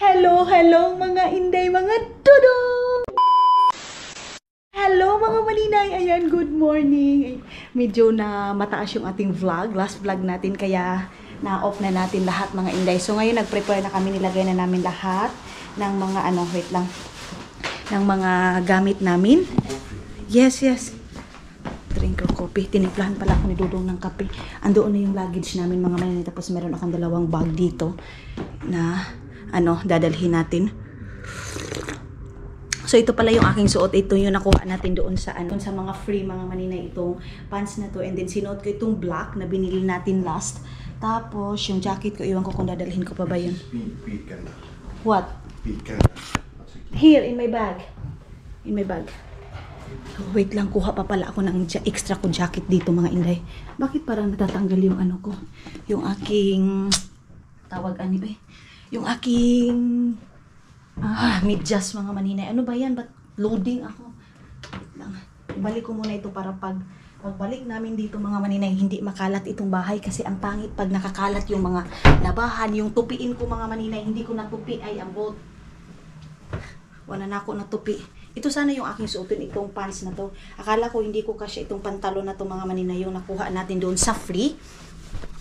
Hello, hello mga inday, mga dudo! Hello mga maninay! Ayan, good morning! Medyo na mataas yung ating vlog, last vlog natin, kaya na-off na natin lahat mga inday. So ngayon nag-prepare na kami, nilagay na namin lahat ng mga wait lang, ng mga gamit namin. Yes, yes. Drink or coffee. Tinimplahan pala ako ni Dudong ng kape. Andoon na yung luggage namin mga maninay. Tapos meron akong dalawang bag dito na dadalhin natin. So ito pala yung aking suot. Ito yung nakuha natin doon sa sa mga free mga maninay, itong pants na to. And then sinuot ko itong black na binili natin last. Tapos yung jacket ko, iwan ko kung dadalhin ko pa ba yun. What? Here in my bag. In my bag. Wait lang, kuha pa pala ako ng extra ko jacket dito mga inday. Bakit parang natatanggal yung ko? Yung aking yung aking medyas mga maninay. Ano ba yan? Ba't loading ako? Balik ko muna ito para pagbalik namin dito mga maninay, hindi makalat itong bahay kasi ang pangit pag nakakalat yung mga labahan. Yung tupiin ko mga maninay, hindi ko natupi ay ang bolt. Wala na ako natupi. Ito sana yung aking suotin, itong pants na to. Akala ko hindi ko kasya itong pantalon na to mga maninay, yung nakuha natin doon sa free.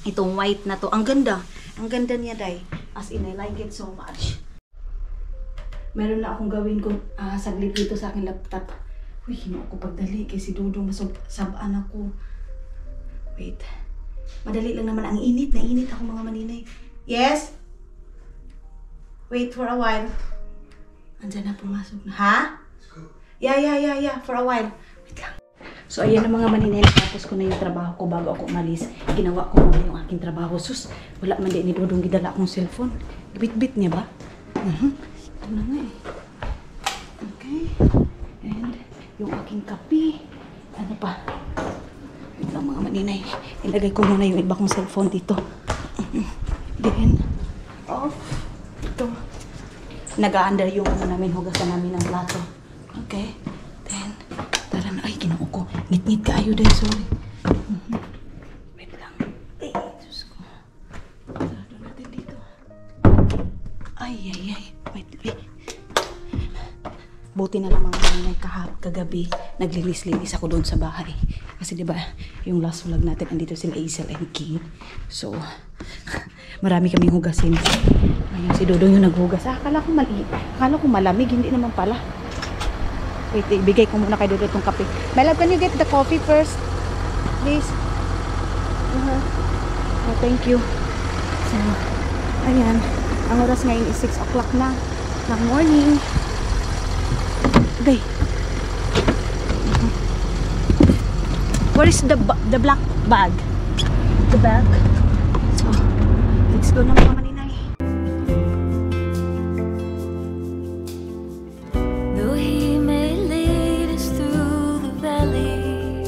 Itong white na to. Ang ganda. Ang ganda niya, day. As in, I like it so much. Meron na akong gawin ko saglit dito sa aking laptop. Uy, hino ako pagdali kasi Dudong sabaan ako. Wait. Madali lang naman. Ang init. Nainit ako mga maninay. Yes? Wait for a while. Andyan na, pumasok na. Ha? Yeah. For a while. Wait lang. So, ayan na mga maninay. Tapos ko na yung trabaho ko bago ako umalis. Ginawa ko muna yung aking trabaho. Sus, wala man din ni Dudong gidala akong cellphone. Bit-bit niya ba? Ito na nga eh. Okay. And yung aking kape. Ano pa? Wait lang mga maninay. Ilagay ko muna yung iba kong cellphone dito. Then, off. Ito. Nag-a-under yung namin, hugasan namin ng plato. Okay. Then, tara na. Ay, ginoo ko. Ngit-ngit ka ayo dahil, sorry. Wait lang. Ay, Diyos ko. Sarado natin dito. Ay. Wait. Buti na lang mga maninay kagabi. Naglilis-lilis ako doon sa bahay. Kasi diba, yung last vlog natin, andito sila Hazel and King. So, marami kaming hugasin. Ayun, si Dudong yung naghugas. Akala ko malamig, hindi naman pala. Wait, ibigay ko muna kay Dudong itong kape. My love, can you get the coffee first? Please. Oh, thank you. So, ayan. Ang oras ngayon is 6 o'clock na ng morning. Okay. Where is the black bag? The bag? So, let's go na mga maninay. Though he may lead us through the valley,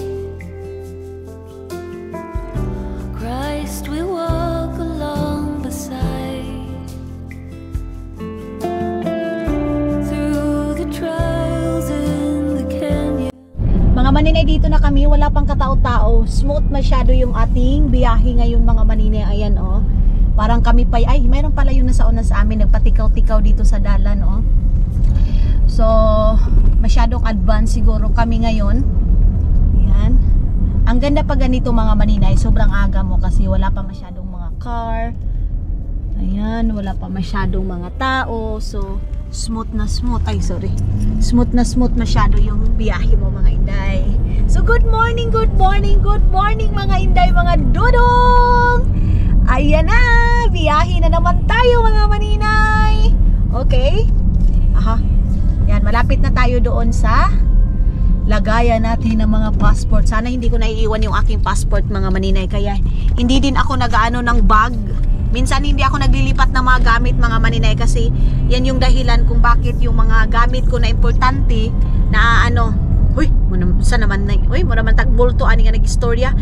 Christ will walk along beside. Through the trials in the canyon. Mga maninay, dito na kami. Wala pang katao-tao. Smooth masyado yung ating biyahe ngayon mga maninay. Ayan oh. Parang kami pa, ay mayroon pala yung nasa una sa amin, nagpatikaw-tikaw dito sa dalan oh. So masyadong advance siguro kami ngayon. Ayan. Ang ganda pa ganito mga maninay, sobrang aga mo kasi wala pa masyadong mga car. Ayan, wala pa masyadong mga tao. So smooth na smooth, smooth na smooth masyado yung biyahe mo mga inday. So good morning mga inday, mga dudong. Ayan na, biyahe na naman tayo mga maninay. Okay. Yan, malapit na tayo doon sa lagayan natin ng mga passport. Sana hindi ko naiiwan yung aking passport mga maninay. Kaya hindi din ako nag-ano ng bag. Minsan hindi ako naglilipat ng mga gamit mga maninay kasi yan yung dahilan kung bakit yung mga gamit ko na importante na mo naman tagbulto ani nga nag-istorya.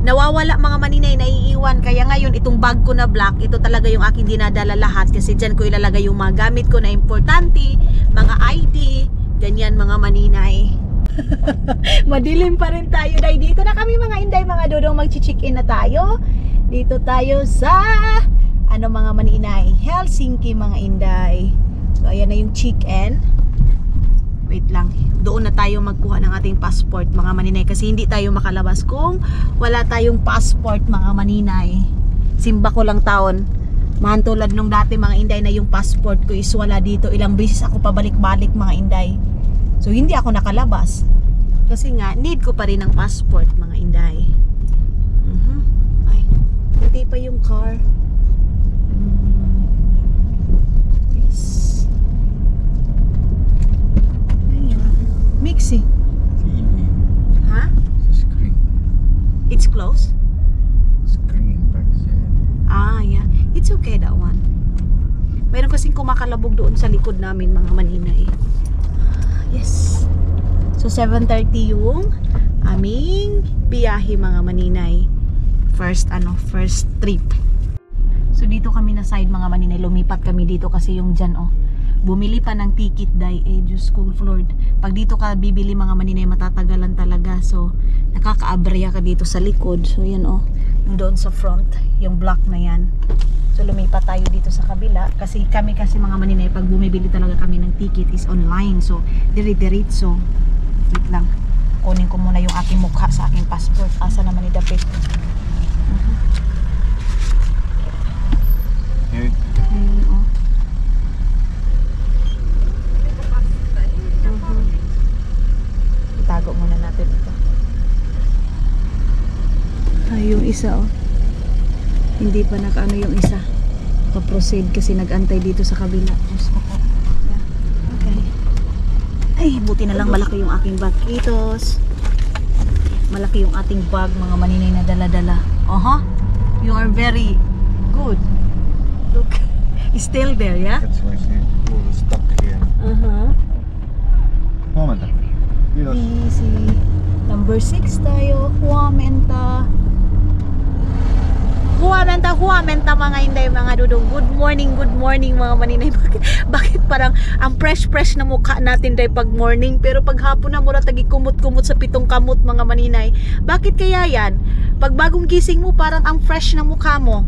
Nawawala mga maninay, naiiwan. Kaya ngayon itong bag ko na black, ito talaga yung aking dinadala lahat kasi dyan ko ilalagay yung mga gamit ko na importante, mga ID, ganyan mga maninay. Madilim pa rin tayo dahil dito na kami mga inday, mga dudong, mag-check-in na tayo. Dito tayo sa ano mga maninay, Helsinki mga inday. So ayan na yung chicken. Wait lang, doon na tayo magkuha ng ating passport mga maninay, kasi hindi tayo makalabas kung wala tayong passport mga maninay. Simba ko lang taon, mahantulad nung dati mga inday na yung passport ko is wala dito. Ilang beses ako pabalik-balik mga inday, so hindi ako nakalabas kasi nga need ko pa rin ng passport mga inday. Ay, hindi pa yung car. Yes. Ayan. Mixi. TV. Ha? Screen. It's closed? Screen back there. Ah, yeah. It's okay that one. Mayroon kasing kumakalabog doon sa likod namin mga maninay. Yes. So 7:30 yung aming biyahe mga maninay. First trip. So dito kami na side mga maninay, lumipat kami dito kasi yung dyan bumili pa ng ticket dai Diyos ko Lord. Pag dito ka bibili mga maninay, matatagalan talaga. So nakakaabrya ka dito sa likod. So yan doon sa front, yung block na yan. So lumipat tayo dito sa kabila kasi mga maninay, pag bumibili talaga kami ng ticket is online. So dire-diretso. Wait lang, kunin ko muna yung aking mukha sa aking passport. Asa naman ni Dapit? Here. Itago muna natin ito. Ay, yung isa hindi pa nakaano yung isa. Pa-proceed kasi nag-antay dito sa kabila. Yeah. Okay. Ay, buti na lang malaki yung aking bag. Kitos. Malaki yung ating bag mga maninay na dala-dala. You are very good. Look. It's still there, yeah? That's why she was stuck here. Huomenta. Kiitos. Easy. Number 6 tayo. Huamenta mga inday, mga dudong. Good morning mga maninay. Bakit parang ang fresh na mukha natin day pag morning, pero pag hapon na mura tagi kumot-kumot sa 7 kamot mga maninay. Bakit kaya yan? Pag bagong gising mo parang ang fresh na mukha mo.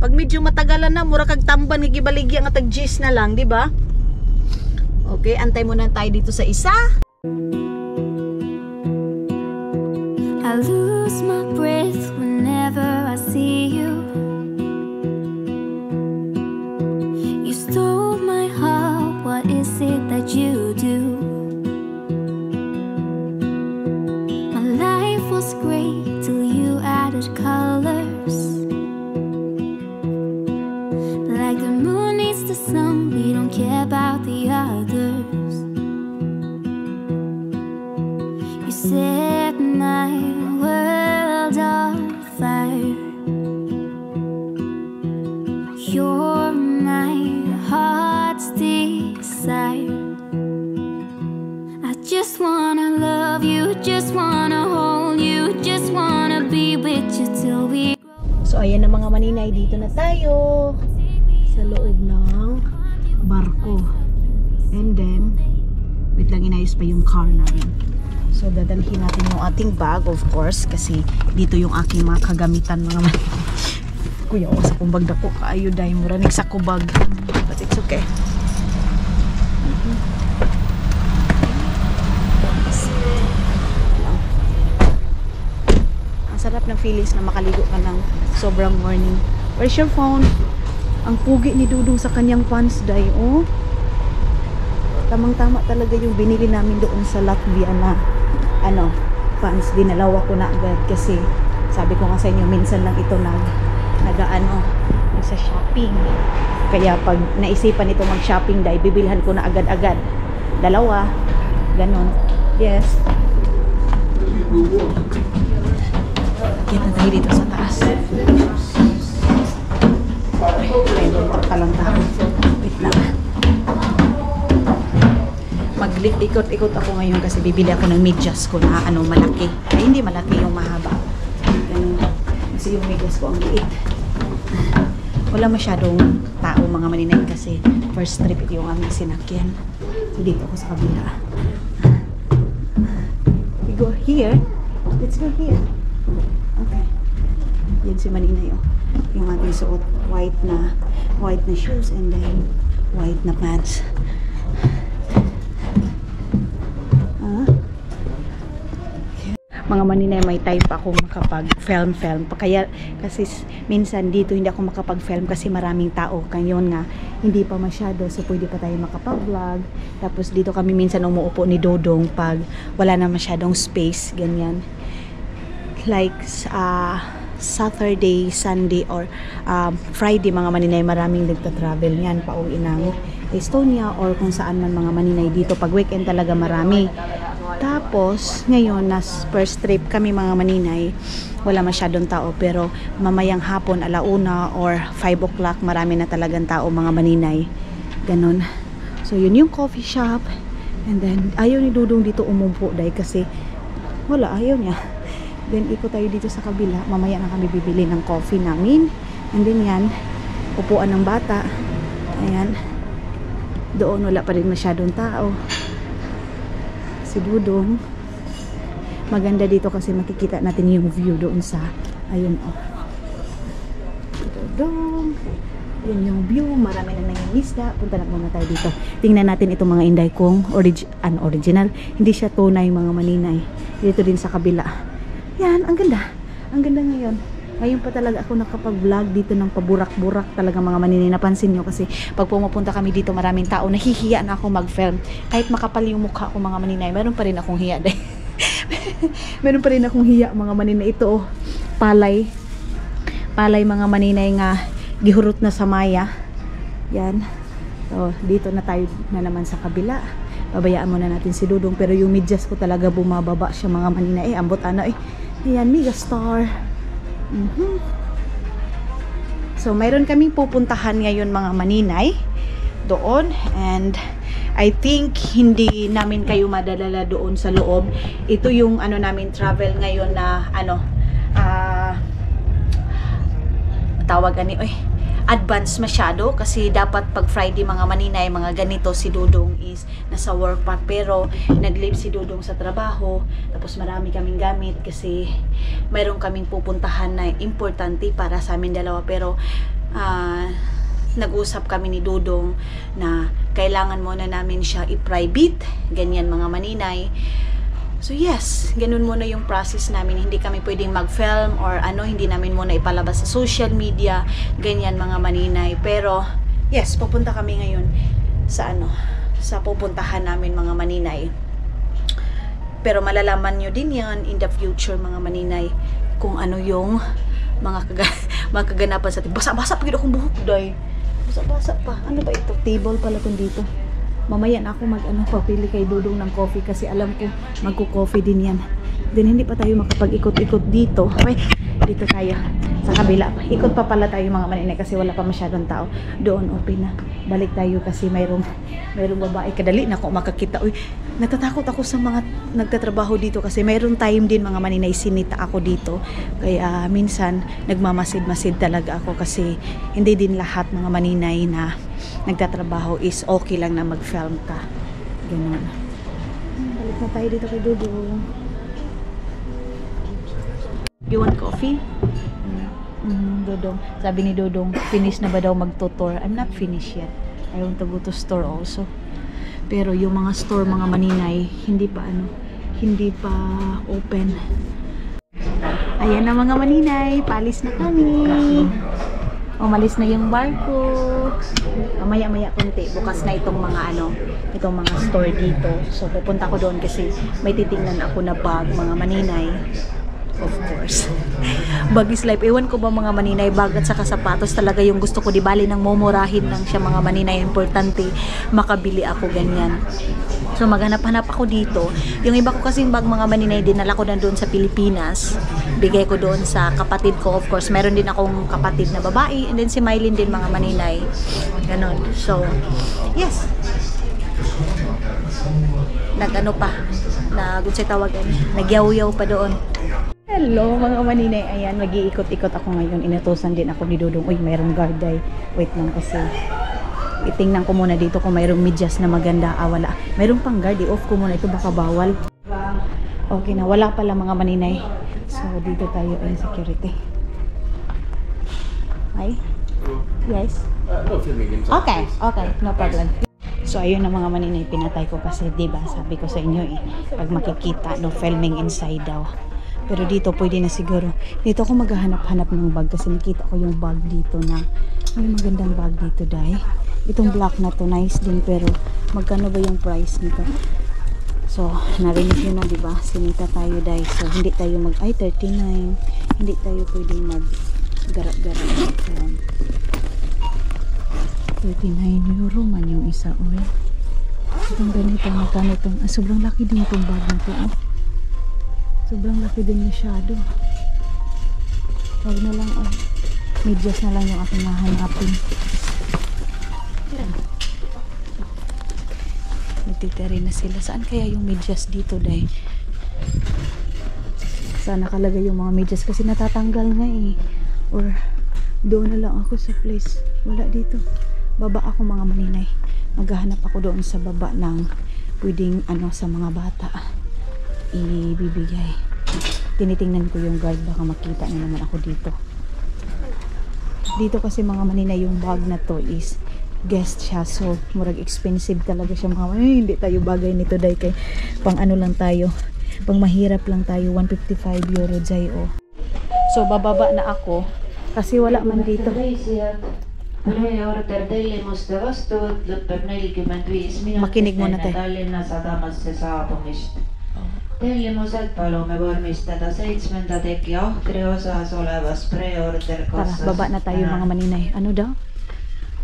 Pag medyo matagalan na mura kag tamban nga gibaligya nga tag gis na lang, di ba? Okay, antay muna tayo dito sa isa. I lose my breath whenever I see you. You stole my heart, what is it that you do? My life was great till you added colors. Like the moon needs the sun, we don't care about the others. You set my world on fire. You're my heart's desire. I just wanna love you, just wanna hold you, just wanna be with you till we. So ayan na mga maninay, dito na tayo sa loob ng barko. And then wait lang, inayos pa yung car namin. So dadalhin natin yung ating bag, of course, kasi dito yung aking mga kagamitan mga maninay. Kuya, sa kumbag dako kaayo dahil muranig sa kubag, but it's okay. Ang sarap ng feelings na makaligo ka ng sobrang morning. Where's your phone? Ang pugi ni Dudong sa kanyang pants day, tamang-tama talaga yung binili namin doon sa Latvia na pants. Dinalawa ko na agad kasi sabi ko nga sa inyo, minsan lang ito sa shopping. Kaya pag naisipan ito mag-shopping day, bibilhan ko na agad-agad. Dalawa, ganon. Yes. Kita tayo dito sa taas. Kalanta. Wait lang. Mag-ikot-ikot ako ngayon kasi bibili ako ng medyas ko na malaki. Ay, hindi malaki, yung mahaba. Ganun. Kasi yung medyas ko ang liit. Wala masyadong tao mga maninay kasi first trip ito yung aming sinakyan. So dito ako sa kabila. We go here. Let's go here. Okay. Yan si maninay yung ating suot. White na shoes and then white na pants. Mga maninay, may time pa ako makapag-film pa. Kaya kasi minsan dito hindi ako makapag-film kasi maraming tao. Ngayon nga, hindi pa masyado. So pwede pa tayo makapag-vlog. Tapos dito kami minsan umuupo ni Dodong pag wala na masyadong space. Ganyan. Like Saturday, Sunday, or Friday, mga maninay, maraming nagta-travel yan. Pauwi ng Estonia or kung saan man mga maninay dito. Pag weekend talaga marami. Tapos, ngayon, first trip kami mga maninay, wala masyadong tao, pero mamayang hapon, 1:00 or 5 o'clock, marami na talagang tao mga maninay. Ganon. So, yun yung coffee shop. And then, ayaw ni Dudong dito umupo dahil kasi, wala, ayaw niya. Then, ikot tayo dito sa kabila. Mamaya na kami bibili ng coffee namin. And then, yan, upuan ng bata. Ayan. Doon, wala pa rin masyadong tao. Si Dudong, maganda dito kasi makikita natin yung view doon sa, ayun Dudong, yun yung view, marami na yung isda. Punta na muna tayo dito, tingnan natin itong mga inday kong original, hindi siya tunay mga maninay. Dito din sa kabila, yan, ang ganda ngayon pa talaga ako nakapag-vlog dito ng paburak-burak talaga mga maninay. Napansin nyo kasi pag pumupunta kami dito maraming tao, nahihiya na ako mag-film. Kahit makapal yung mukha ko mga maninay, meron pa rin akong hiya. Meron pa rin akong hiya mga maninay. Ito palay mga maninay nga gihurot na sa maya. Yan. So, dito na tayo na naman sa kabila. Babayaan muna natin si Dudong, pero yung medyas ko talaga bumababa siya mga maninay. Ambot Ayan, Megastar. So, mayroon kaming pupuntahan ngayon mga maninay doon, and I think hindi namin kayo madalala doon sa loob. Ito yung namin travel ngayon na advance masyado kasi dapat pag Friday mga maninay, mga ganito, si Dudong is nasa work pa, pero nag-leave si Dudong sa trabaho. Tapos marami kaming gamit kasi mayroon kaming pupuntahan na importante para sa amin dalawa, pero nag-usap kami ni Dudong na kailangan muna namin siya i-private, ganyan mga maninay. So yes, ganun muna yung process namin. Hindi kami pwedeng mag-film or hindi namin muna ipalabas sa social media, ganyan mga maninay. Pero yes, pupunta kami ngayon sa sa pupuntahan namin mga maninay. Pero malalaman nyo din yan in the future mga maninay kung ano yung mga kaganapan sa atin. Basa-basa pa akong buhok day. Basa-basa pa. Ano ba ito? Table pala itong dito. Mamaya na ako papili kay Dudong ng coffee kasi alam ko magko-coffee din yan. Then hindi pa tayo makapag-ikot-ikot dito. Wait, dito tayo sa kabila. Ikot pa pala tayo mga maninay kasi wala pa masyadong tao. Doon open na. Balik tayo kasi mayroong babae. Kadali na ako makakita. Uy, natatakot ako sa mga nagtatrabaho dito kasi mayroong time din mga maninay sinita ako dito. Kaya minsan nagmamasid-masid talaga ako kasi hindi din lahat mga maninay na nagtatrabaho is okay lang na mag-film ka. Ganun. Balik na tayo dito kay Dudong. You want coffee? Dudong. Sabi ni Dudong, finish na ba daw magtutor? I'm not finished yet. I want to go to store also. Pero yung mga store mga maninay, hindi pa open. Ayan na mga maninay, palis na kami. Umalis na yung barko. Maya-maya konti, bukas na itong mga store dito. So pupunta ko doon kasi may titingnan ako na bag mga maninay. Of course. Bag is life. Ewan ko ba mga maninay, bag at saka sapatos talaga yung gusto ko. Di bali nang mumurahin lang siya mga maninay. Importante makabili ako ganyan. So maghanap-hanap ako dito. Yung iba ko kasing bag mga maninay, dinala ko na doon sa Pilipinas. Bigay ko doon sa kapatid ko. Of course, meron din akong kapatid na babae. And then si Mylene din mga maninay. Ganon. So, yes. Nagyaw-yaw pa doon. Hello mga maninay, ayan, mag-iikot-ikot ako ngayon. Inutusan din ako ni Dudong. Uy, mayroong guard ay. Wait lang kasi itingnan ko muna dito kung mayroong medyas na maganda. Wala. Mayroong pang guard, i-off ko muna ito, baka bawal. Okay na, wala pala mga maninay. So dito tayo ay security. Ay? Yes? No filming inside. Okay, okay, no problem. So ayun na mga maninay, pinatay ko kasi 'di ba sabi ko sa inyo pag makikita no filming inside daw. Pero dito pwede na siguro. Dito ako maghahanap-hanap ng bag kasi nakita ko yung bag dito na may magandang bag dito dai. Itong black na to nice din pero magkano ba yung price nito? So narinig niyo na 'di ba? Sinita tayo dai. So hindi tayo 39. Hindi tayo pwedeng mag garap-garap. 39 euro man yung isa, oy. Itong ganito, magkano itong, sobrang laki din itong bag na ito, oh. Sobrang laki din masyado. Huwag na lang, oh. Medyas na lang yung aking hahanapin. Yan. Nagtitiri na sila. Saan kaya yung medyas dito, day? Saan nakalagay yung mga medyas? Kasi natatanggal nga, eh. Or, doon na lang ako sa place. Wala dito. Baba ako mga maninay. Maghahanap ako doon sa baba ng pwedeng sa mga bata ibibigay. Tinitingnan ko yung guard baka makita niya naman ako dito. Dito kasi mga maninay yung bag na to is guest siya. So murag expensive talaga siya mga maninay. Hindi tayo bagay nito dahil kay pang lang tayo. Pang mahirap lang tayo. 155 euro jay o. So bababa na ako kasi wala man dito. Preorder tellimuste vastuvõtt lõpeb 45 Makinig minutit muna enne tayo. Tallinna sadamasse saabumist. Tellimused palume vormistada 7. teki ahtri osas olevas preorder Tara, kassas. baba na tayo mga maninay. Ano daw?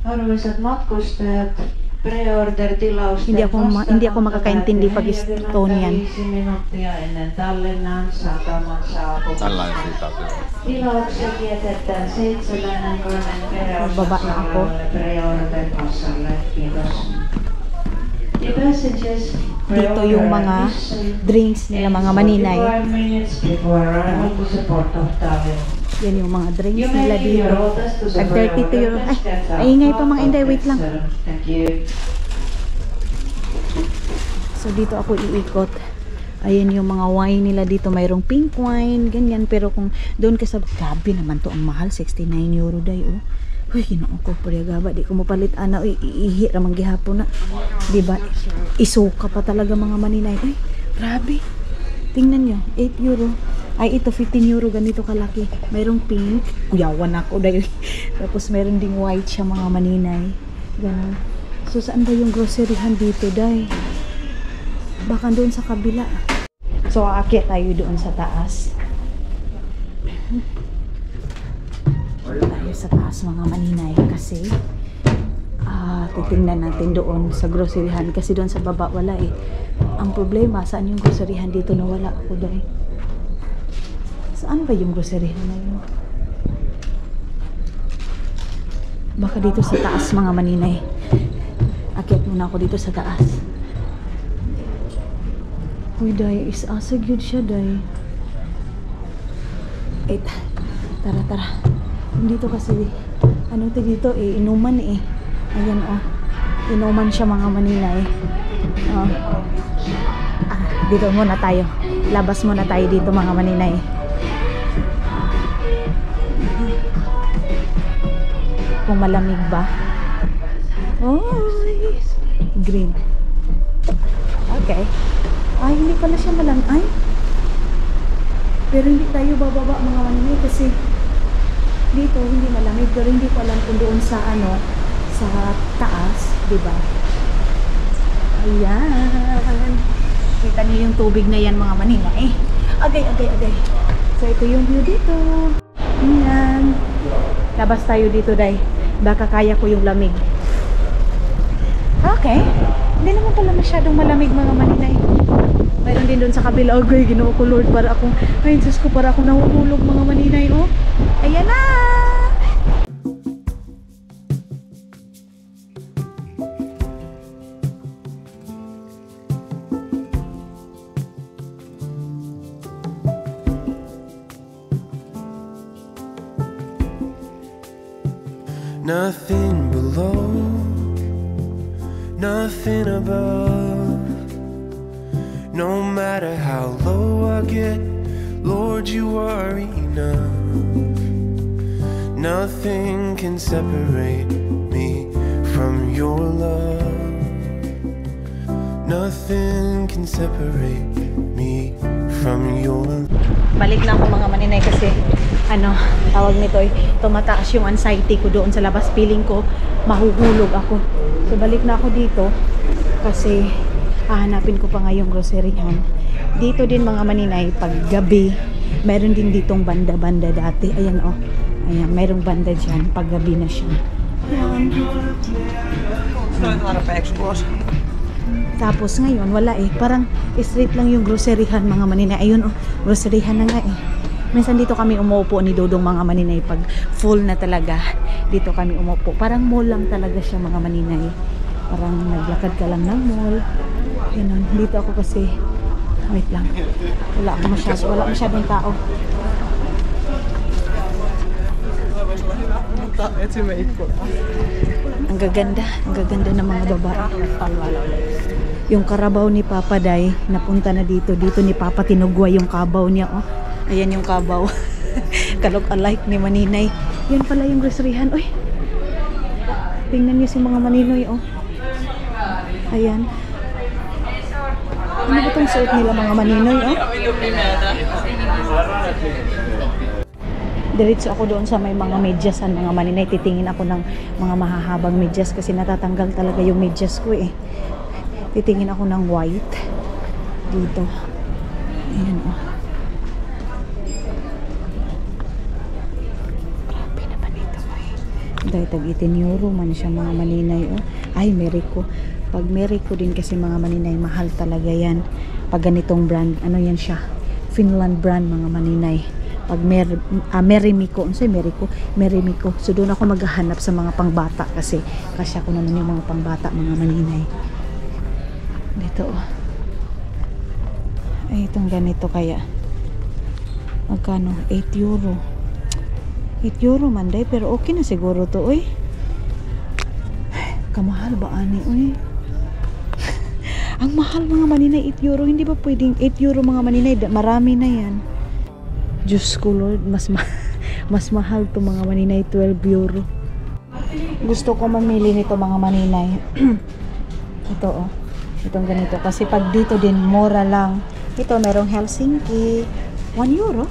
Arvoisad matkustajad, preorder tilausten Hindi ako makakaintindi pag Estonian. 5 minuuttia ennen Tallinnan sataman saabumista. Tällainen siitä on. Tilaukset jätetään 7 preorder Baba na ako. preorder kassalle. Kiitos. The passengers Dito yung mga drinks nila mga maninay. 45 minutes before arrival to the port of Tallinn. Yan yung mga drinks You nila may dito. hear orders to the Tag 32 euro. Ay, ingay pa mga inday. Wait lang. Thank you. So dito ako iikot. Ayan yung mga wine nila dito. Mayroong pink wine, ganyan. Pero kung doon ka sa gabi naman to ang mahal. 69 euro day, oh. Uy, ginoon ko pala gaba. Di ko mapalit ana. Uy, ihi ramang gihapon na. Diba? Isuka pa talaga mga maninay. Uy, grabe. Tingnan nyo. 8 euro. Ay, ito 15 euro. Ganito kalaki. Mayroong pink. Uyawan ako dahil. Tapos mayroon ding white siya mga maninay. Ganun. So, saan ba yung groceryhan dito, day? Baka doon sa kabila. So, aakyat tayo doon sa taas. Tayo sa taas mga maninay kasi titingnan natin doon sa groceryhan kasi doon sa baba wala eh. Ang problema, saan yung groceryhan dito na wala ako dahil. Saan ba yung groceryhan na yun? Baka dito sa taas mga maninay. Akyat muna ako dito sa taas. Uy, day, is asa good siya, day. Wait, tara. Dito kasi, ano ito dito eh, inuman eh. Ayan oh, inuman siya mga maninay. Dito muna tayo. Labas muna tayo dito mga maninay. Kung malamig ba? Oh, green. Okay. Ay, hindi pala siya malamig. Ay. Pero hindi tayo bababa mga maninay kasi dito hindi malamig. Pero hindi ko alam kung doon sa sa taas, di ba? Ayan. Kita niyo yung tubig na yan mga maninay. Agay. So ito yung view dito. Ayan. Labas tayo dito, day. Baka kaya ko yung lamig. Okay. Hindi naman pala masyadong malamig mga maninay. Mayroon din doon sa kabila. Okay, Ginoo ko Lord, para akong, ay Diyos ko, para akong nahuhulog mga maninay, oh. Ayan na! Nothing below, nothing above. No matter how low I get, Lord, you are enough. Nothing can separate me from your love. Nothing can separate me from your love. Balik na ako mga maninay kasi tawag nito tumataas yung anxiety ko doon sa labas. Feeling ko mahuhulog ako. So balik na ako dito kasi hahanapin ko pa nga yung groceryhan. Dito din mga maninay pag gabi, meron din ditong banda-banda dati. Ayan ayan, merong banda dyan pag gabi na siya. Ayan. Tapos ngayon wala parang straight lang yung groceryhan mga maninay. Ayun groceryhan na nga Minsan dito kami umuupo ni Dodong mga maninay pag full na talaga. Dito kami umuupo. Parang mall lang talaga siya mga maninay. Parang naglakad ka lang ng mall. Ganun. Dito ako kasi wait lang. Wala masyadong tao. Ang gaganda ng mga babae. Yung karabaw ni Papa Day napunta na dito ni Papa tinugwa yung kabaw niya ayan yung kabaw. Kalok alike ni Maninay. Yan pala yung groceryhan. Uy, tingnan niyo si mga maninoy ayan. Ano ba itong suot nila mga maninoy Diretso ako doon sa may mga medyasan mga maninay. Titingin ako ng mga mahahabang medyas kasi natatanggal talaga yung medyas ko Titingin ako ng white dito. Ayan grabe naman ito dahil tag 18 euro man siya mga maninay Ay Merico. Pag Merico din kasi mga maninay mahal talaga yan. Pag ganitong brand, yan siya, Finland brand mga maninay. Pag Merimico, Merimico. So doon ako maghahanap sa mga pangbata kasi kasya ko naman yung mga pangbata mga maninay. Dito ay itong ganito kaya magkano? 8 euro 8 euro manday pero okay na siguro to kamahal ba ani ang mahal mga maninay 8 euro hindi ba pwedeng 8 euro mga maninay marami na yan. Diyos ko Lord mas mahal to mga maninay 12 euro. Gusto ko mamili nito mga maninay. Ito itong ganito kasi pag dito din mura lang. Ito merong Helsinki 1 euro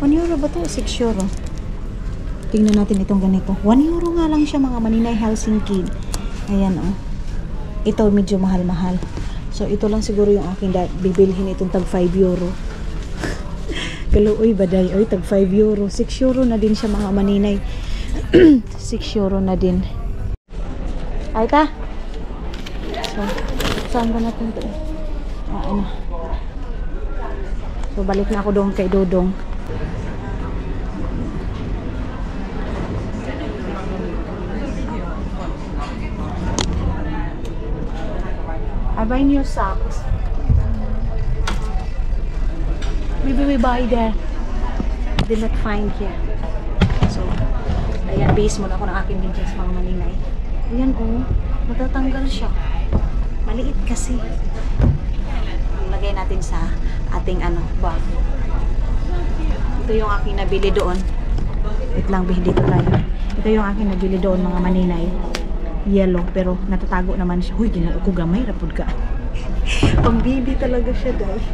1 euro ba to? 6 euro. Tingnan natin itong ganito 1 euro nga lang siya mga maninay Helsinki. Ayan ito medyo mahal-mahal. So ito lang siguro yung aking bibilhin itong tag 5 euro. Kaluoy baday tag 5 euro 6 euro na din siya mga maninay. 6 euro na din. Ay ka so saan ba natin ito so balik na ako doon kay Dodong. I buy new socks. Maybe we buy there. Did not find here. So ayan, base muna ako ng aking medyas mga maninay. Ayan matatanggal siya. Maliit kasi. Lagay natin sa ating bag. Ito yung aking nabili doon. Wait lang, dito tayo. Ito yung aking nabili doon mga maninay. Yellow, pero natatago naman siya. Huy, ginagawa ko gamay, rapod ka. Pang baby talaga siya guys.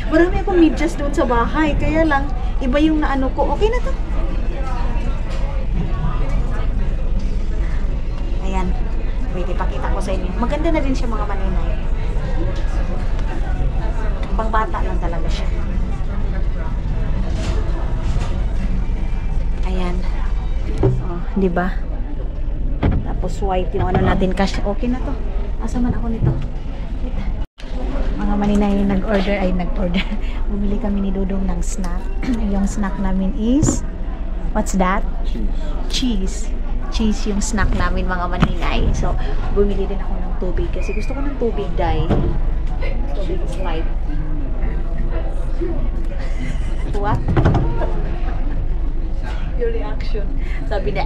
Marami akong medyas doon sa bahay. Kaya lang, iba yung naano ko. Okay na to. Ayan. Wait, ipakita ko sa inyo. Maganda na din siya mga maninay. Pang bata lang talaga siya. Ayan. Di ba? Tapos white yung natin cash. Okay na to. Asa man ako nito. Wait. Mga maninay nag-order. Bumili kami ni Dodong ng snack. Yung snack namin is what's that? Cheese. Cheese yung snack namin mga maninay. So, bumili din ako ng tubig kasi gusto ko ng tubig dahil tubig is life. What? Your reaction. Sabi na,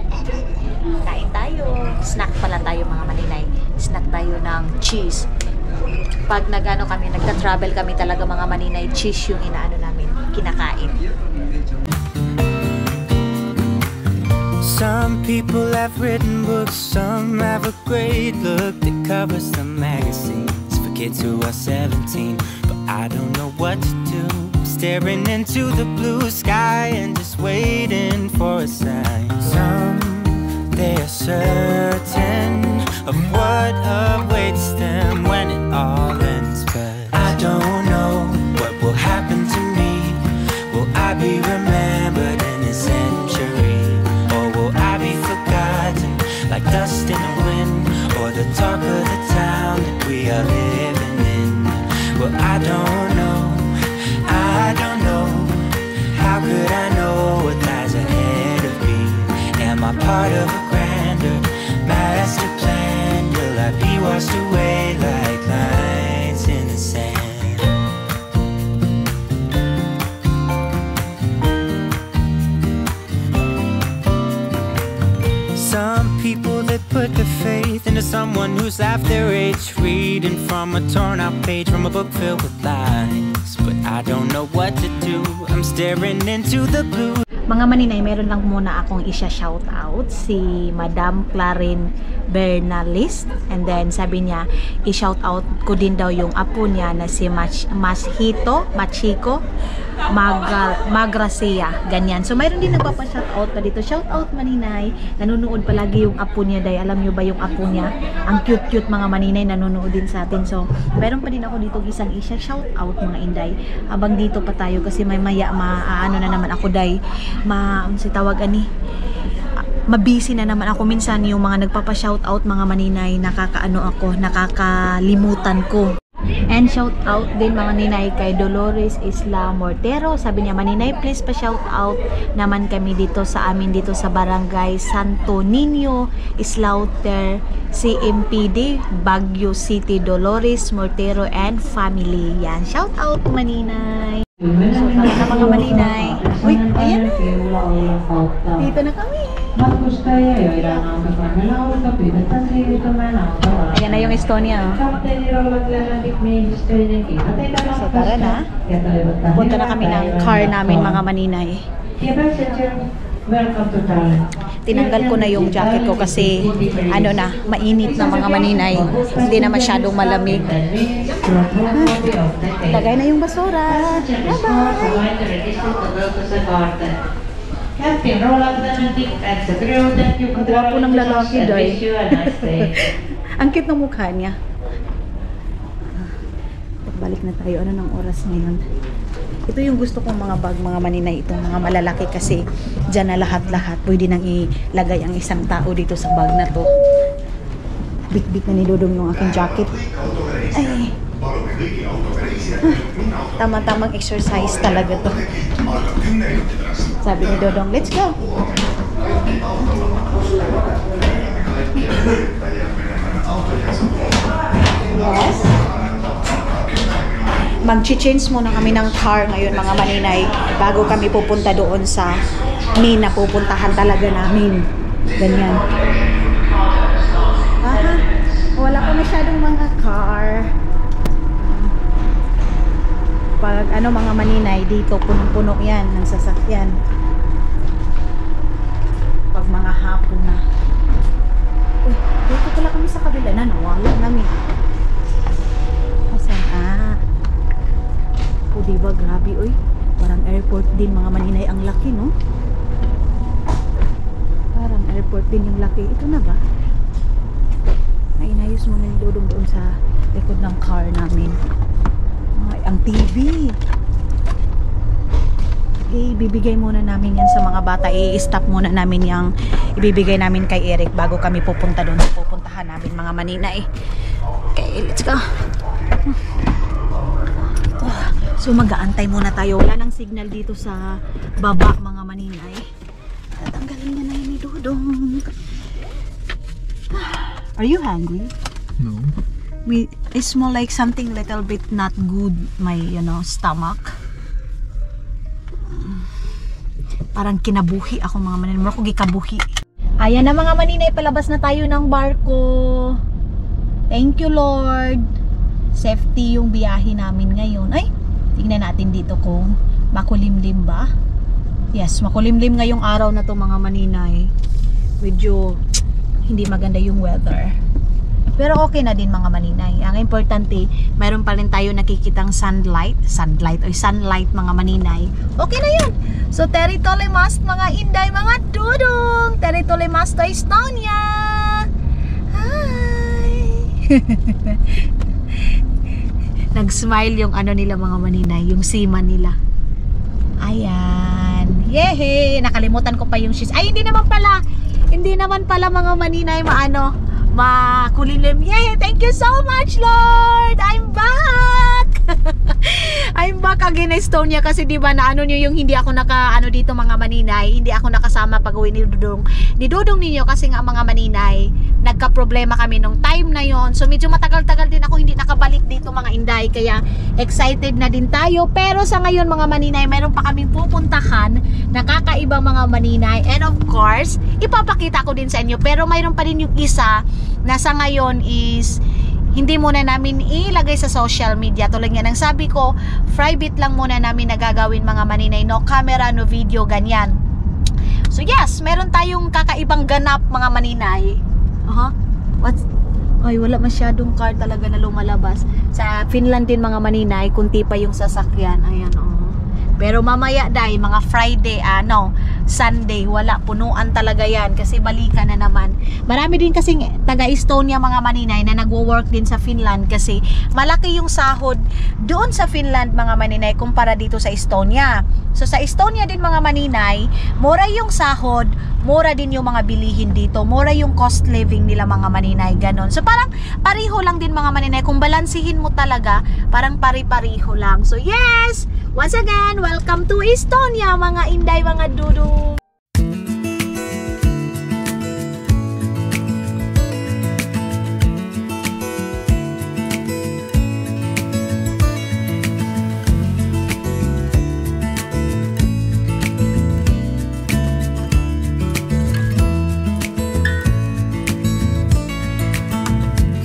kain tayo. Snack pala tayo mga maninay. Snack tayo ng cheese. Pag nagta-travel kami talaga mga maninay, cheese yung inaano namin, kinakain. Some people have written books, some have a great look that covers the magazines for kids who are 17. But I don't know what to do, staring into the blue sky and just waiting for a sign. Some, they are certain of what awaits them when it all ends. But I don't know what will happen to me. Will I be remembered in a century? Or will I be forgotten like dust in the wind? Or the talk of the town that we are living in? Well, I don't know, I don't know. How could I know what lies ahead of me? Am I part of a grander master plan? Will I be washed away like lines in the sand? Some people that put their faith into someone who's half their age, reading from a torn out page from a book filled with lies. But I don't know what to do, I'm staring into the blue. Mga maninay, meron lang muna akong isya-shout out si Madam Clarin Bernalis, and then sabi niya i-shout out ko din daw yung apo niya na si Machito Magracia, ganyan. So mayroon din nagpapa-shout out pa dito. Shout out maninay, nanonood palagi yung apo niya day. Alam niyo ba yung apo niya? Ang cute-cute mga maninay, nanonood din sa atin. So mayroon pa din ako dito isang isya-shout out mga inday. Habang dito pa tayo kasi may maya ano na naman ako day. Si tawag ani. Mabisi na naman ako minsan yung mga nagpapa-shout out mga maninay, nakakalimutan ko. And shout out din mga ninay kay Dolores Isla Mortero. Sabi niya, maninay please pa shout out naman kami dito sa amin dito sa Barangay Santo Niño, Islauter, CMPD, Baguio City. Dolores Mortero and family. Yan, shout out maninay. So tara na mga maninay. Uy, ayan na. Dito na kami. Matkustajia, joiden autokanneilla pyydetään siirtymään autolla. Ayan na yung Estonia. Kapteenirollat lennätit miehistöiden kiitoteita So tara na. Punta na kami ng car namin mga maninay. Dear passenger, welcome to Tallinn. Tinanggal ko na yung jacket ko kasi ano na, mainit na mga maninay. Hindi na masyadong malamig. Lagay na yung basura. Bye-bye! Captain, roll up the nantik at the crew that you could Gwapo ng lalaki, Day. wish you a nice day. Ang cute ng mukha niya. Balik na tayo. Ano ng oras ngayon? Ito yung gusto kong mga bag, mga maninay. Itong mga malalaki kasi dyan na lahat-lahat. Pwede nang ilagay ang isang tao dito sa bag na to. Bit-bit na ni Dodong yung aking jacket. Ay. Tama-tamang exercise talaga to. Sabi ni Dodong, let's go! Yes. Mag-change muna kami ng car ngayon mga maninay bago kami pupunta doon sa main na pupuntahan talaga namin. Ganyan. Aha, wala pa masyadong mga car. Pag ano mga maninay, dito punong-puno yan ng sasakyan. Pag mga hapon na. Uy, dito pala kami sa kabila na, nawala namin. Asan? O diba, grabe uy. Parang airport din mga maninay, ang laki no? Parang airport din yung laki. Ito na ba? Ay, inayos mo na yung Dodong doon sa likod ng car namin. Ay, ang TV. Ibibigay muna namin yan sa mga bata. I-stop muna namin yung ibibigay namin kay Eric bago kami pupunta doon sa pupuntahan namin mga maninay. Okay, let's go. So mag-aantay muna tayo. Wala nang signal dito sa baba mga maninay. Tatanggalin niya na yun ni Dodong. Are you hungry? No. I smell like something little bit not good my stomach. Parang kinabuhi ako mga maninay. Mura ko gikabuhi. Ayan na mga maninay, palabas na tayo ng barko. Thank you Lord. Safety yung biyahe namin ngayon. Ay, tingnan natin dito kung makulimlim ba. Yes, makulimlim ngayong araw na to mga maninay. medyo hindi maganda yung weather. Pero okay na din mga maninay. Ang importante, mayroon pa rin tayo nakikitang sunlight mga maninay. Okay na yun. So, Teritole Mast mga Inday, mga dudong. Teritole Mast to Estonia. Hi. Nag-smile yung ano nila mga maninay, yung seaman nila. Ayan. Yehey! Nakalimutan ko pa yung shoes. Ay, hindi naman pala mga maninay makulilim. Yay! Thank you so much, Lord! I'm back! I'm back again na Estonia kasi diba na ano nyo yung hindi ako dito mga maninay, hindi ako nakasama pag uwi ni Dudong ninyo kasi nga mga maninay, nagka-problema kami nung time na yon. So medyo matagal-tagal din ako hindi nakabalik dito mga Inday, kaya excited na din tayo. Pero sa ngayon mga maninay, mayroon pa kaming pupuntahan na kakaibang mga maninay, and of course ipapakita ko din sa inyo. Pero mayroon pa din yung isa na sa ngayon is hindi muna namin ilagay sa social media. Tulad nga ng sabi ko, private lang muna namin nagagawin mga maninay, no camera, no video, ganyan. So yes, meron tayong kakaibang ganap mga maninay. Ay, wala masyadong car talaga na lumalabas. Sa Finland din mga maninay, kunti pa yung sasakyan. Ayan, Pero mamaya dahil mga Friday, Sunday, wala, punuan talaga yan kasi balikan na naman. Marami din kasing taga Estonia mga maninay na nagwo-work din sa Finland kasi malaki yung sahod doon sa Finland mga maninay kumpara dito sa Estonia. So sa Estonia din mga maninay, mura yung sahod, mura din yung mga bilihin dito, mura yung cost living nila mga maninay, ganon. So parang pariho lang din mga maninay, kung balansihin mo talaga, parang pari-pariho lang. So yes, once again, welcome to Estonia mga Inday, mga dudong.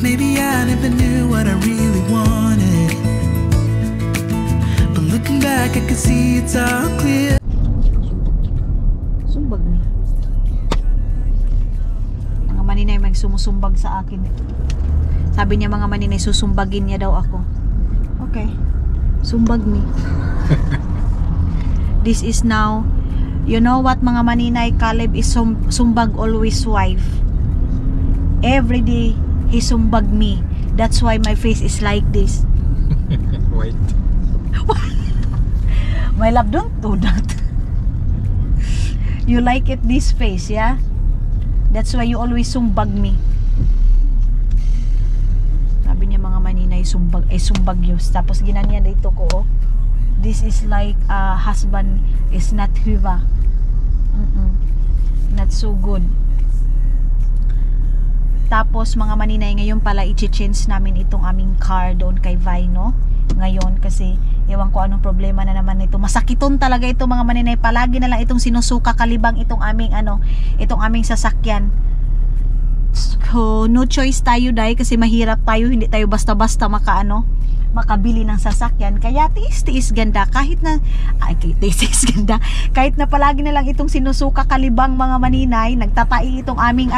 Maybe I never knew what I really wanted, but looking back I can see it's all clear. Sumbag ni. Mga maninay magsumusumbag sa akin. Sabi niya mga maninay, susumbagin niya daw ako. Okay. Sumbag ni. This is now, you know what mga maninay, Caleb is sumbag always wife. Every day he sumbag me. That's why my face is like this. Wait. My love, don't do that. You like it this face, yeah? That's why you always sumbag me. Sabi niya mga maninay, sumbag yus. Tapos ginanyan dito ko, this is like husband is not hiva. Not so good. Tapos mga maninay, ngayon pala i-change namin itong aming car doon kay Vino. Ngayon kasi ewan ko anong problema na naman ito. Masakiton talaga ito mga maninay. Palagi na lang itong sinusuka kalibang itong aming sasakyan. So no choice tayo dahil kasi mahirap tayo, hindi tayo basta-basta makabili ng sasakyan. Kaya tiis ganda kahit na kahit na palagi na lang itong sinusuka kalibang mga maninay, nagtatai itong aming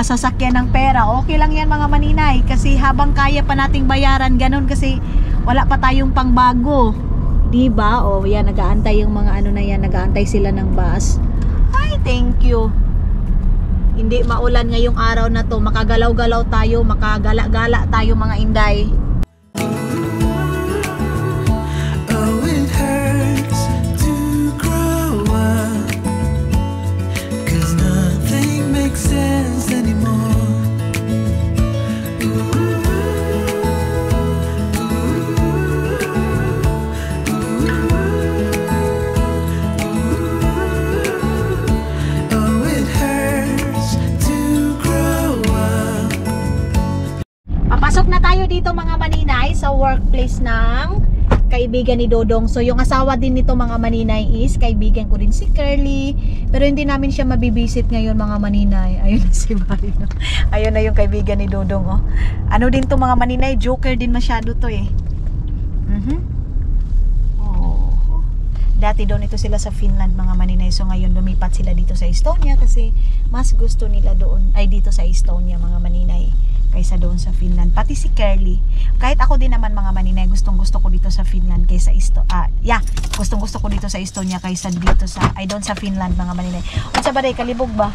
sasakyan ng pera. Okay lang yan mga maninay kasi habang kaya pa nating bayaran, ganun, kasi wala pa tayong pangbago, diba? Yan, nag-aantay yung mga na yan, nag-aantay sila ng bus. Ay, thank you. Hindi maulan ngayong araw na to, makagalaw-galaw tayo, makagala-gala tayo mga Inday. Oh, it hurts to grow up, 'cause nothing makes sense anymore. Oh, it hurts to grow up. Papasok na tayo dito mga maninay sa workplace ng kaibigan ni Dodong. So yung asawa din nito mga maninay is kaibigan ko din si Curly. Pero hindi namin siya mabibisit ngayon mga maninay. Ayun na si Marino. Ayun na yung kaibigan ni Dodong. Ano din to mga maninay, joker din masyado to eh. Dati doon ito sila sa Finland mga maninay. So ngayon lumipat sila dito sa Estonia kasi mas gusto nila doon ay dito sa Estonia mga maninay kaysa doon sa Finland. Pati si Curly. Kahit ako din naman mga maninay, gustong-gusto ko dito sa Finland kaysa gustong-gusto ko dito sa Estonia kaysa dito sa doon sa Finland mga maninay. Unsa ba day kalibog ba?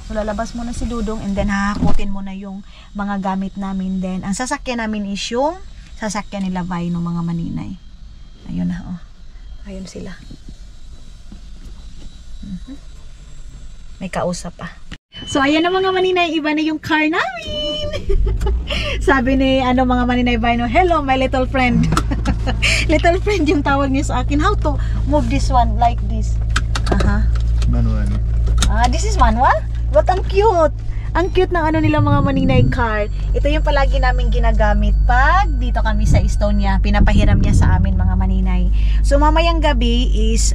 So lalabas mo na si Dudong and then hahakutin mo na yung mga gamit namin. Then ang sasakyan namin is yung sasakyan nila Vaino mga maninay. Ayun na oh. Ayun sila. May kausap pa. So ayan na mga maninay, iba na yung car namin. Sabi ni mga maninay Vaino, hello my little friend. Little friend yung tawag niya sa akin. How to move this one like this? Manual. This is manual? But ang cute. Ang cute ng nila mga maninay car. Ito yung palagi namin ginagamit pag dito kami sa Estonia. Pinapahiram niya sa amin mga maninay. So mamayang gabi is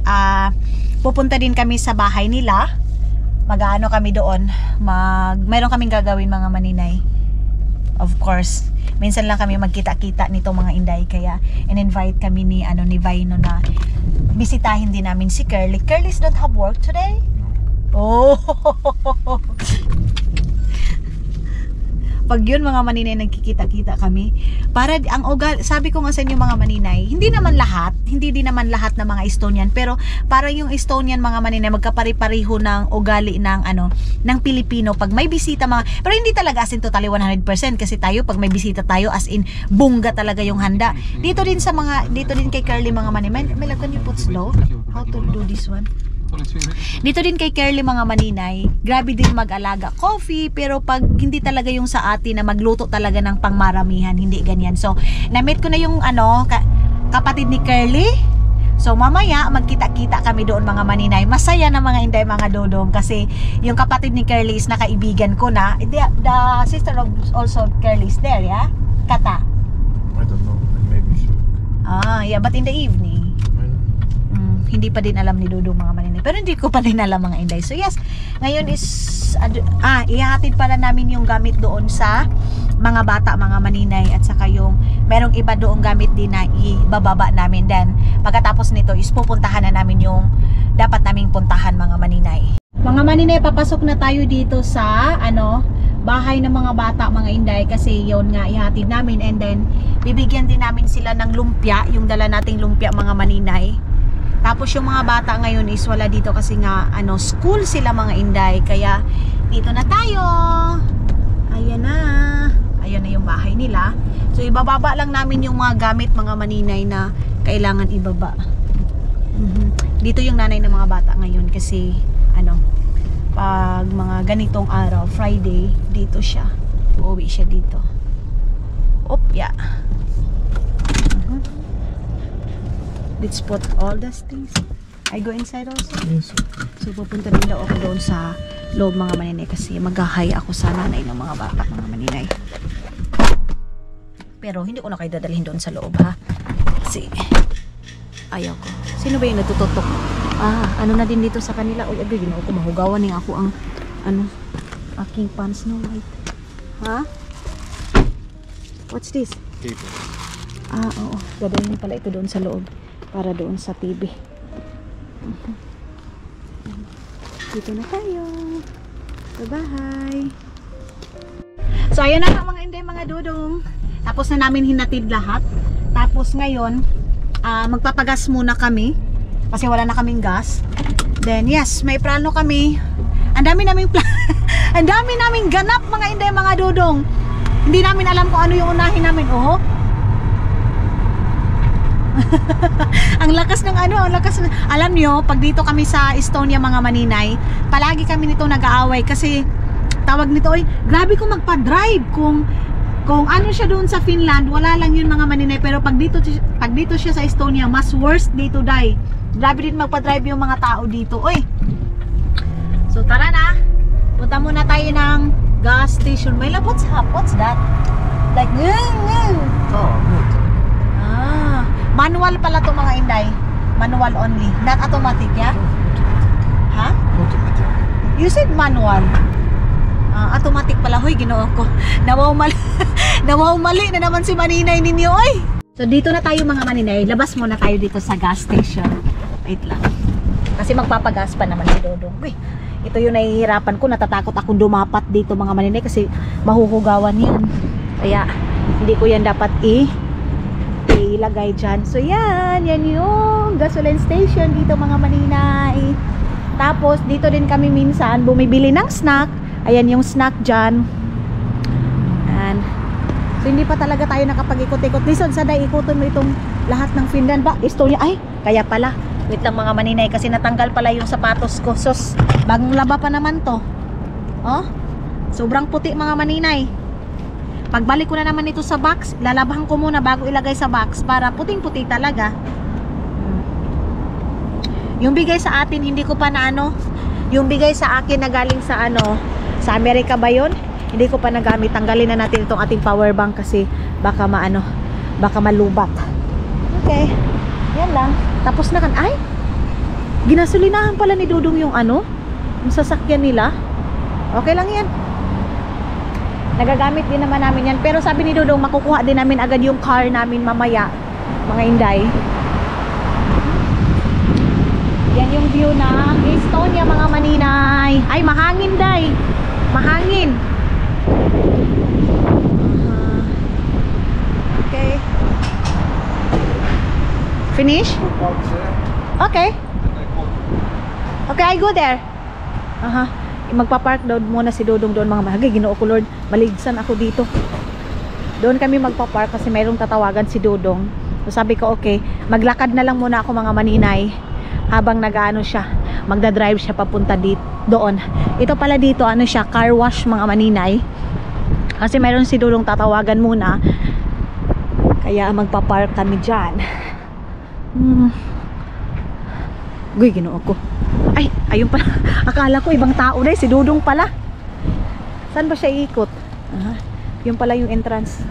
pupunta din kami sa bahay nila. Mag-aano kami doon. Mayroon kaming gagawin mga maninay. Of course. Minsan lang kami magkita-kita nito mga inday. Kaya in-invite kami ni Vaino na bisitahin din namin si Curly. Curly's don't have work today? Oh. Pag yun mga maninay nagkikita-kita kami, para ang sabi ko nga sa inyo mga maninay, hindi din naman lahat ng mga Estonian, pero para yung Estonian mga maninay magkapari-pareho ng ugali ng ng Pilipino pag may bisita pero hindi talaga as in totally 100% kasi tayo pag may bisita tayo as in bongga talaga yung handa. Dito din kay Curly mga maninay, can you put slow? How to do this one? Dito din kay Curly mga maninay, grabe din mag-alaga coffee, pero pag hindi talaga yung sa atin na magluto talaga ng pangmaramihan, hindi ganyan. So, na-meet ko na yung kapatid ni Curly. So, mamaya magkita-kita kami doon mga maninay. Masaya na mga inday mga dodong kasi yung kapatid ni Curly is nakaibigan ko na. The sister of also Curly is there, yeah? Kata. I don't know. Maybe should. Yeah, but in the evening. Hindi pa din alam ni Dudong mga maninay. Pero hindi ko pa din alam mga inday. So yes, ngayon is ihahatid pala namin yung gamit doon sa mga bata mga maninay at saka yung merong iba doong gamit din na ibababa namin. Then pagkatapos nito is pupuntahan na namin yung dapat naming puntahan mga maninay. Mga maninay, papasok na tayo dito sa bahay ng mga bata mga inday kasi yon nga ihatid namin and then bibigyan din namin sila ng lumpia, yung dala nating lumpia mga maninay. Tapos yung mga bata ngayon is wala dito kasi nga school sila mga inday. Kaya dito na tayo. Ayan na. Ayan na yung bahay nila. So ibababa lang namin yung mga gamit mga maninay na kailangan ibaba. Dito yung nanay ng mga bata ngayon kasi pag mga ganitong araw, Friday, dito siya. Uuwi siya dito. Yeah. Let's put all these things. I go inside also? Yes. So pupunta din daw ako doon sa loob mga maninay kasi mag-hi ako sa nanay ng mga bata mga maninay. Pero hindi ko na kayo dadalhin doon sa loob ha. Kasi ayaw ko. Sino ba yung natututok? Na din dito sa kanila. Uy, agad ginawa ko mahugawan niya ako ang aking pants no white. Ha? What's this? People. Oo. Dadalhin pala ito doon sa loob. Para doon sa TV. Dito na tayo. Bye-bye. So, ayan na mga inday mga dudong. Tapos na namin hinatid lahat. Tapos ngayon, magpapagas muna kami. Kasi wala na kaming gas. Then, yes, may plano kami. Ang dami naming ang dami naming ganap mga inday mga dudong. Hindi namin alam kung ano yung unahin namin. Ang lakas ng alam nyo, pag dito kami sa Estonia mga maninay, palagi kami nito nag-aaway kasi tawag nito, grabe kung magpa-drive kung ano siya doon sa Finland, wala lang yun mga maninay, pero pag dito siya sa Estonia, mas worst day to die. Grabe din magpa-drive yung mga tao dito. So tara na, punta muna tayo ng gas station. May love, what's that? Like manual pala to mga inday. Manual only. Not automatic, yeah? Ha? Automatic. You said manual. Automatic pala. Hoy, ginoo ko. Mali na naman si maninay ninyo, oy. So, dito na tayo mga maninay. Labas muna tayo dito sa gas station. Wait lang. Kasi magpapagas pa naman si Dodong. Uy, ito yung nahihirapan ko. Natatakot akong dumapat dito mga maninay kasi mahuhugawan yan. Kaya hindi ko yan dapat ilagay dyan. So yan yung gasoline station dito mga maninay. Tapos dito din kami minsan bumibili ng snack. Ayan yung snack dyan. Yan. So hindi pa talaga tayo nakapag-ikot-ikot. Listen, saday ikutin mo itong lahat ng Finland ba? Estonia. Ay, kaya pala. Wait lang mga maninay kasi natanggal pala yung sapatos ko. Sos, bagong laba pa naman to. Oh, sobrang puti mga maninay. Pagbalik ko na naman ito sa box, lalabahan ko muna bago ilagay sa box para puting-puti talaga. Yung bigay sa atin, hindi ko pa na ano, yung bigay sa akin na galing sa ano, sa Amerika ba yun? Hindi ko pa nagamit. Tanggalin na natin itong ating power bank kasi baka maano, baka malubat. Okay, yan lang. Tapos na kan, ay, ginasolinahan pala ni Dudong yung ano, yung sasakyan nila. Okay lang yan. Nagagamit din naman namin yan. Pero sabi ni Dudong, makukuha din namin agad yung car namin mamaya, mga inday. Yan yung view ng Estonia mga maninay. Ay, mahangin day. Mahangin. Okay. Finish? Okay. Okay, I go there. Magpapark daw muna si Dodong doon mga mahagay. Ginoo ko Lord, maligsan ako dito. Doon kami magpapark kasi mayroong tatawagan si Dodong. So sabi ko okay, maglakad na lang muna ako mga maninay habang nag-ano siya, magdadrive siya papunta dito, doon. Ito pala dito, ano siya, car wash mga maninay. Kasi mayroon si Dodong tatawagan muna. Kaya magpapark kami dyan. Guy, ginoo ko. Ay, ayun pala. Akala ko ibang tao na, si Dodong pala. Saan ba siya iikot? Yun pala yung entrance.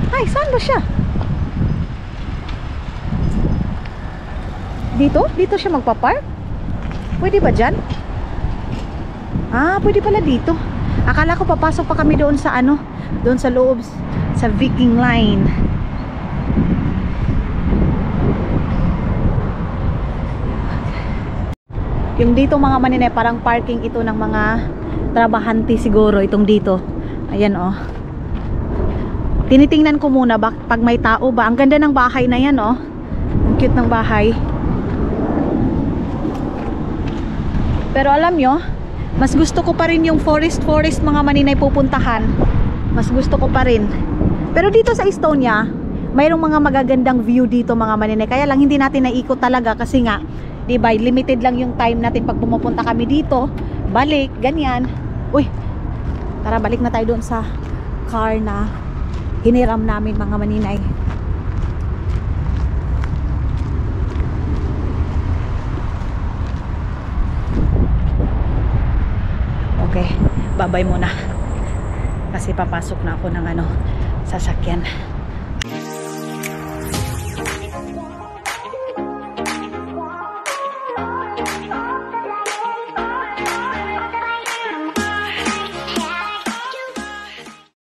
Ay, saan ba siya? Dito? Dito siya magpapark? Pwede ba dyan? Pwede pala dito. Akala ko papasok pa kami doon sa ano, doon sa loob, sa Viking Line. Yung dito mga maninay, parang parking ito ng mga trabahante siguro, itong dito. Ayan oh. Tinitingnan ko muna pag may tao ba. Ang ganda ng bahay na yan oh. Ang cute ng bahay. Pero alam nyo, mas gusto ko pa rin yung forest mga maninay pupuntahan. Mas gusto ko pa rin. Pero dito sa Estonia, mayroong mga magagandang view dito mga maninay. Kaya lang hindi natin naikot talaga kasi nga, diba, limited lang yung time natin pag pumupunta kami dito. Balik, ganyan. Uy, tara balik na tayo doon sa car na hiniram namin mga maninay. Okay, babay muna. Kasi papasok na ako ng ano, sasakyan.